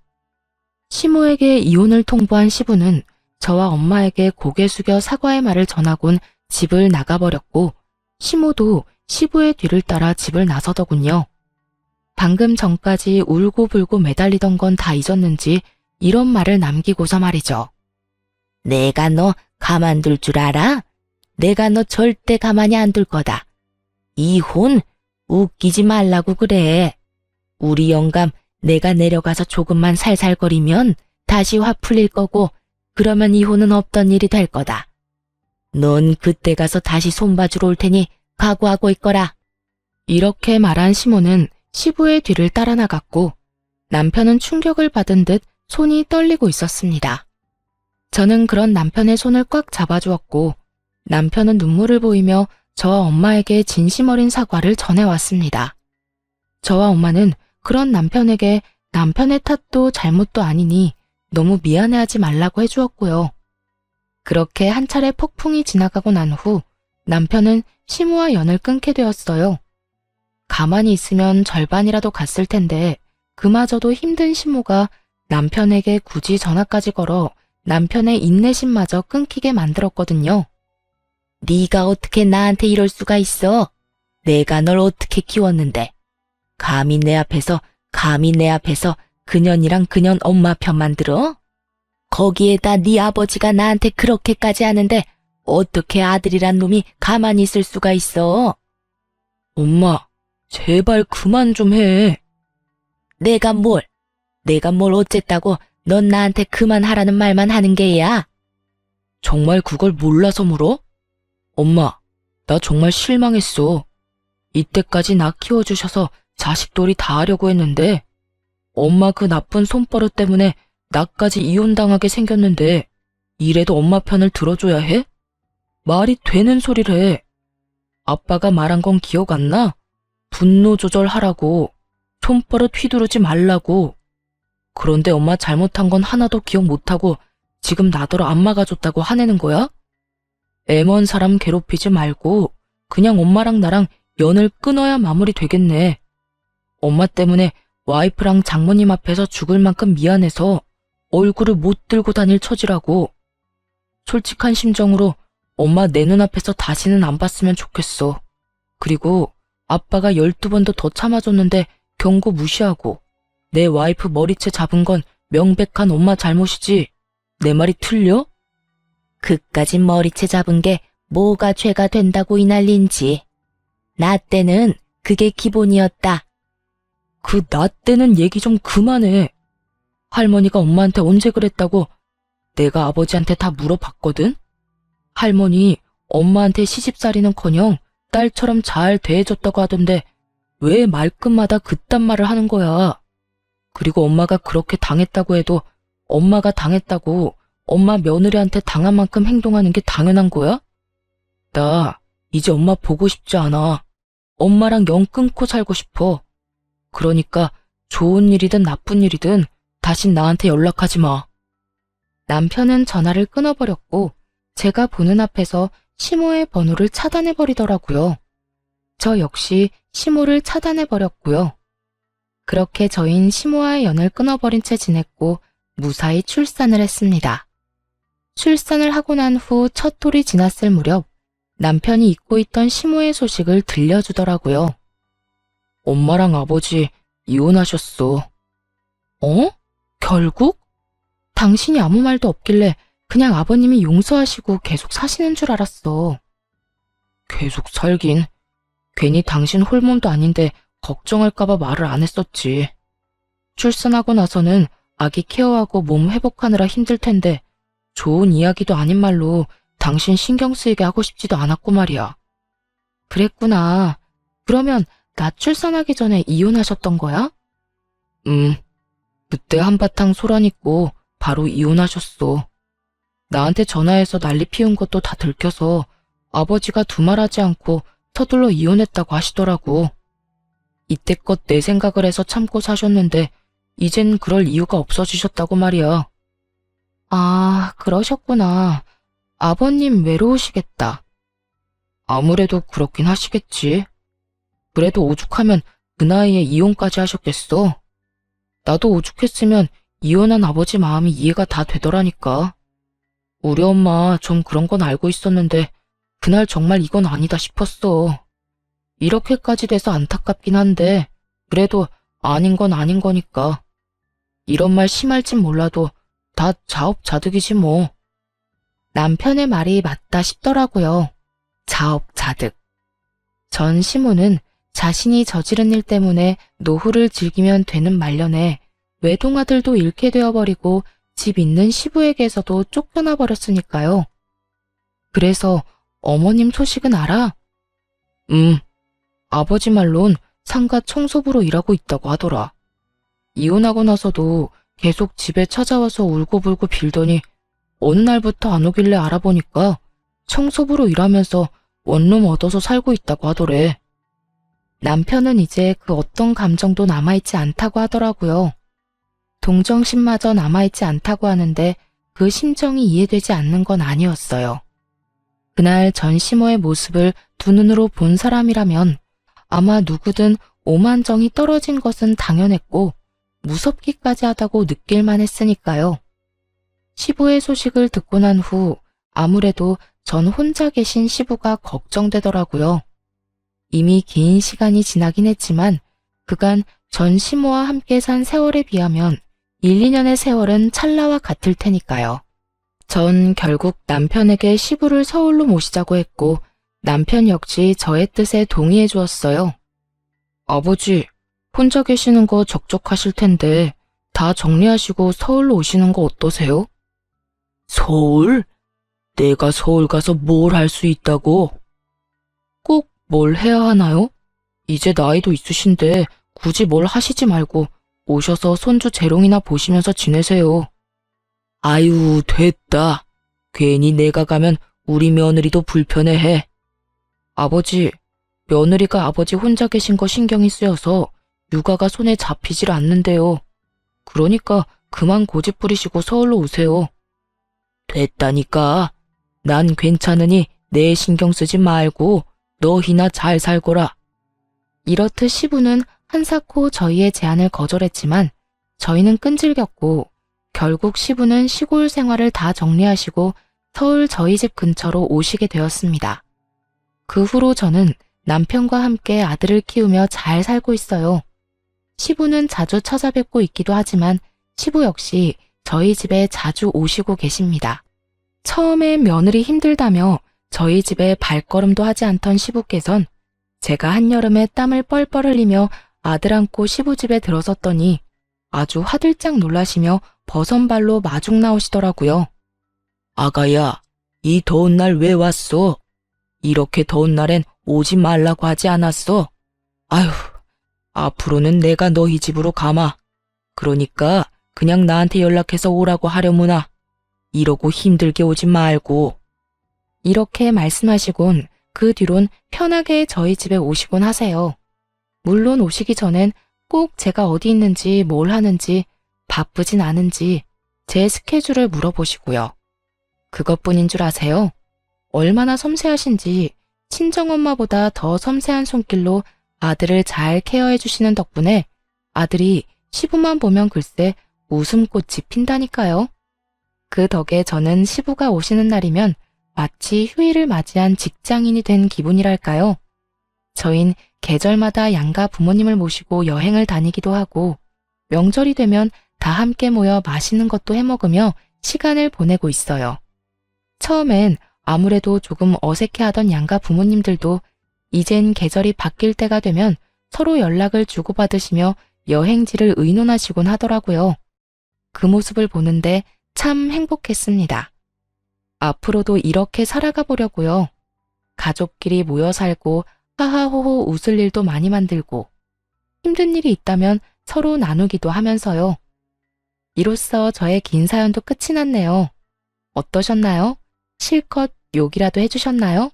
시모에게 이혼을 통보한 시부는 저와 엄마에게 고개 숙여 사과의 말을 전하곤 집을 나가버렸고 시모도 시부의 뒤를 따라 집을 나서더군요. 방금 전까지 울고불고 매달리던 건 다 잊었는지 이런 말을 남기고서 말이죠. 내가 너 가만둘 줄 알아? 내가 너 절대 가만히 안 둘 거다. 이혼? 웃기지 말라고 그래. 우리 영감 내가 내려가서 조금만 살살거리면 다시 화 풀릴 거고 그러면 이혼은 없던 일이 될 거다. 넌 그때 가서 다시 손봐주러 올 테니 각오하고 있거라. 이렇게 말한 시모는 시부의 뒤를 따라 나갔고 남편은 충격을 받은 듯 손이 떨리고 있었습니다. 저는 그런 남편의 손을 꽉 잡아주었고 남편은 눈물을 보이며 저와 엄마에게 진심 어린 사과를 전해왔습니다. 저와 엄마는 그런 남편에게 남편의 탓도 잘못도 아니니 너무 미안해하지 말라고 해주었고요. 그렇게 한 차례 폭풍이 지나가고 난 후 남편은 시모와 연을 끊게 되었어요. 가만히 있으면 절반이라도 갔을 텐데 그마저도 힘든 시모가 남편에게 굳이 전화까지 걸어 남편의 인내심마저 끊기게 만들었거든요. 네가 어떻게 나한테 이럴 수가 있어? 내가 널 어떻게 키웠는데. 감히 내 앞에서 그년이랑 그년 엄마 편만 들어? 거기에다 네 아버지가 나한테 그렇게까지 하는데 어떻게 아들이란 놈이 가만히 있을 수가 있어? 엄마, 제발 그만 좀 해. 내가 뭘 어쨌다고 넌 나한테 그만하라는 말만 하는 게야? 정말 그걸 몰라서 물어? 엄마, 나 정말 실망했어. 이때까지 나 키워주셔서 자식돌이 다 하려고 했는데 엄마 그 나쁜 손버릇 때문에 나까지 이혼당하게 생겼는데 이래도 엄마 편을 들어줘야 해? 말이 되는 소리를 해. 아빠가 말한 건 기억 안 나? 분노 조절하라고. 손버릇 휘두르지 말라고. 그런데 엄마 잘못한 건 하나도 기억 못하고 지금 나더러 안 막아줬다고 화내는 거야? 애먼 사람 괴롭히지 말고 그냥 엄마랑 나랑 연을 끊어야 마무리 되겠네. 엄마 때문에 와이프랑 장모님 앞에서 죽을 만큼 미안해서 얼굴을 못 들고 다닐 처지라고. 솔직한 심정으로 엄마 내 눈앞에서 다시는 안 봤으면 좋겠어. 그리고 아빠가 12번도 더 참아줬는데 경고 무시하고 내 와이프 머리채 잡은 건 명백한 엄마 잘못이지. 내 말이 틀려? 그까짓 머리채 잡은 게 뭐가 죄가 된다고 이 난린지. 나 때는 그게 기본이었다. 그 나 때는 얘기 좀 그만해. 할머니가 엄마한테 언제 그랬다고 내가 아버지한테 다 물어봤거든? 할머니 엄마한테 시집살이는커녕 딸처럼 잘 대해줬다고 하던데 왜 말끝마다 그딴 말을 하는 거야. 그리고 엄마가 그렇게 당했다고 해도 엄마가 당했다고 엄마 며느리한테 당한 만큼 행동하는 게 당연한 거야? 나 이제 엄마 보고 싶지 않아. 엄마랑 영 끊고 살고 싶어. 그러니까 좋은 일이든 나쁜 일이든 다신 나한테 연락하지 마. 남편은 전화를 끊어버렸고 제가 보는 앞에서 시모의 번호를 차단해버리더라고요. 저 역시 시모를 차단해버렸고요. 그렇게 저흰 시모와의 연을 끊어버린 채 지냈고 무사히 출산을 했습니다. 출산을 하고 난 후 첫 돌이 지났을 무렵 남편이 잊고 있던 시모의 소식을 들려주더라고요. 엄마랑 아버지 이혼하셨어. 어? 결국? 당신이 아무 말도 없길래 그냥 아버님이 용서하시고 계속 사시는 줄 알았어. 계속 살긴. 괜히 당신 홀몸도 아닌데 걱정할까봐 말을 안 했었지. 출산하고 나서는 아기 케어하고 몸 회복하느라 힘들 텐데 좋은 이야기도 아닌 말로 당신 신경 쓰이게 하고 싶지도 않았고 말이야. 그랬구나. 그러면 나 출산하기 전에 이혼하셨던 거야? 그때 한바탕 소란있고 바로 이혼하셨어. 나한테 전화해서 난리 피운 것도 다 들켜서 아버지가 두말하지 않고 서둘러 이혼했다고 하시더라고. 이때껏 내 생각을 해서 참고 사셨는데 이젠 그럴 이유가 없어지셨다고 말이야. 아, 그러셨구나. 아버님 외로우시겠다. 아무래도 그렇긴 하시겠지. 그래도 오죽하면 그 나이에 이혼까지 하셨겠어. 나도 오죽했으면 이혼한 아버지 마음이 이해가 다 되더라니까. 우리 엄마 좀 그런 건 알고 있었는데 그날 정말 이건 아니다 싶었어. 이렇게까지 돼서 안타깝긴 한데 그래도 아닌 건 아닌 거니까. 이런 말 심할진 몰라도 다 자업자득이지 뭐. 남편의 말이 맞다 싶더라고요. 자업자득. 전 시모는 자신이 저지른 일 때문에 노후를 즐기면 되는 말년에 외동아들도 잃게 되어버리고 집 있는 시부에게서도 쫓겨나 버렸으니까요. 그래서 어머님 소식은 알아? 아버지 말론 상가 청소부로 일하고 있다고 하더라. 이혼하고 나서도 계속 집에 찾아와서 울고불고 빌더니 어느 날부터 안 오길래 알아보니까 청소부로 일하면서 원룸 얻어서 살고 있다고 하더래. 남편은 이제 그 어떤 감정도 남아있지 않다고 하더라고요. 동정심마저 남아있지 않다고 하는데 그 심정이 이해되지 않는 건 아니었어요. 그날 전 시모의 모습을 두 눈으로 본 사람이라면 아마 누구든 오만정이 떨어진 것은 당연했고 무섭기까지 하다고 느낄만 했으니까요. 시부의 소식을 듣고 난 후 아무래도 전 혼자 계신 시부가 걱정되더라고요. 이미 긴 시간이 지나긴 했지만 그간 전 시모와 함께 산 세월에 비하면 1, 2년의 세월은 찰나와 같을 테니까요. 전 결국 남편에게 시부를 서울로 모시자고 했고 남편 역시 저의 뜻에 동의해 주었어요. 아버지, 혼자 계시는 거 적적하실 텐데 다 정리하시고 서울로 오시는 거 어떠세요? 서울? 내가 서울 가서 뭘 할 수 있다고? 꼭 뭘 해야 하나요? 이제 나이도 있으신데 굳이 뭘 하시지 말고 오셔서 손주 재롱이나 보시면서 지내세요. 아유, 됐다. 괜히 내가 가면 우리 며느리도 불편해해. 아버지, 며느리가 아버지 혼자 계신 거 신경이 쓰여서 육아가 손에 잡히질 않는데요. 그러니까 그만 고집 부리시고 서울로 오세요. 됐다니까. 난 괜찮으니 내 신경 쓰지 말고 너희나 잘 살거라. 이렇듯 시부는 한사코 저희의 제안을 거절했지만 저희는 끈질겼고 결국 시부는 시골 생활을 다 정리하시고 서울 저희 집 근처로 오시게 되었습니다. 그 후로 저는 남편과 함께 아들을 키우며 잘 살고 있어요. 시부는 자주 찾아뵙고 있기도 하지만 시부 역시 저희 집에 자주 오시고 계십니다. 처음에 며느리 힘들다며 저희 집에 발걸음도 하지 않던 시부께선 제가 한여름에 땀을 뻘뻘 흘리며 아들 안고 시부 집에 들어섰더니 아주 화들짝 놀라시며 버선발로 마중 나오시더라고요. 아가야, 이 더운 날 왜 왔어? 이렇게 더운 날엔 오지 말라고 하지 않았어? 아휴, 앞으로는 내가 너희 집으로 가마. 그러니까 그냥 나한테 연락해서 오라고 하려무나. 이러고 힘들게 오지 말고. 이렇게 말씀하시곤 그 뒤론 편하게 저희 집에 오시곤 하세요. 물론 오시기 전엔 꼭 제가 어디 있는지 뭘 하는지 바쁘진 않은지 제 스케줄을 물어보시고요. 그것뿐인 줄 아세요? 얼마나 섬세하신지 친정엄마보다 더 섬세한 손길로 아들을 잘 케어해 주시는 덕분에 아들이 시부만 보면 글쎄 웃음꽃이 핀다니까요. 그 덕에 저는 시부가 오시는 날이면 마치 휴일을 맞이한 직장인이 된 기분이랄까요. 저흰 계절마다 양가 부모님을 모시고 여행을 다니기도 하고 명절이 되면 다 함께 모여 맛있는 것도 해먹으며 시간을 보내고 있어요. 처음엔 아무래도 조금 어색해하던 양가 부모님들도 이젠 계절이 바뀔 때가 되면 서로 연락을 주고받으시며 여행지를 의논하시곤 하더라고요. 그 모습을 보는데 참 행복했습니다. 앞으로도 이렇게 살아가 보려고요. 가족끼리 모여 살고 하하호호 웃을 일도 많이 만들고 힘든 일이 있다면 서로 나누기도 하면서요. 이로써 저의 긴 사연도 끝이 났네요. 어떠셨나요? 실컷 욕이라도 해주셨나요?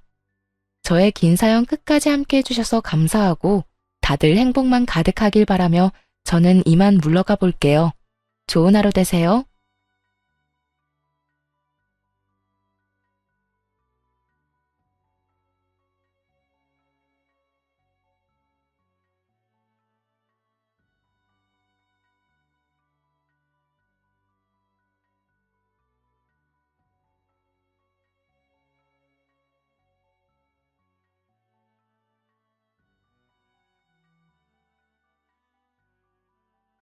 저의 긴 사연 끝까지 함께 해주셔서 감사하고 다들 행복만 가득하길 바라며 저는 이만 물러가 볼게요. 좋은 하루 되세요.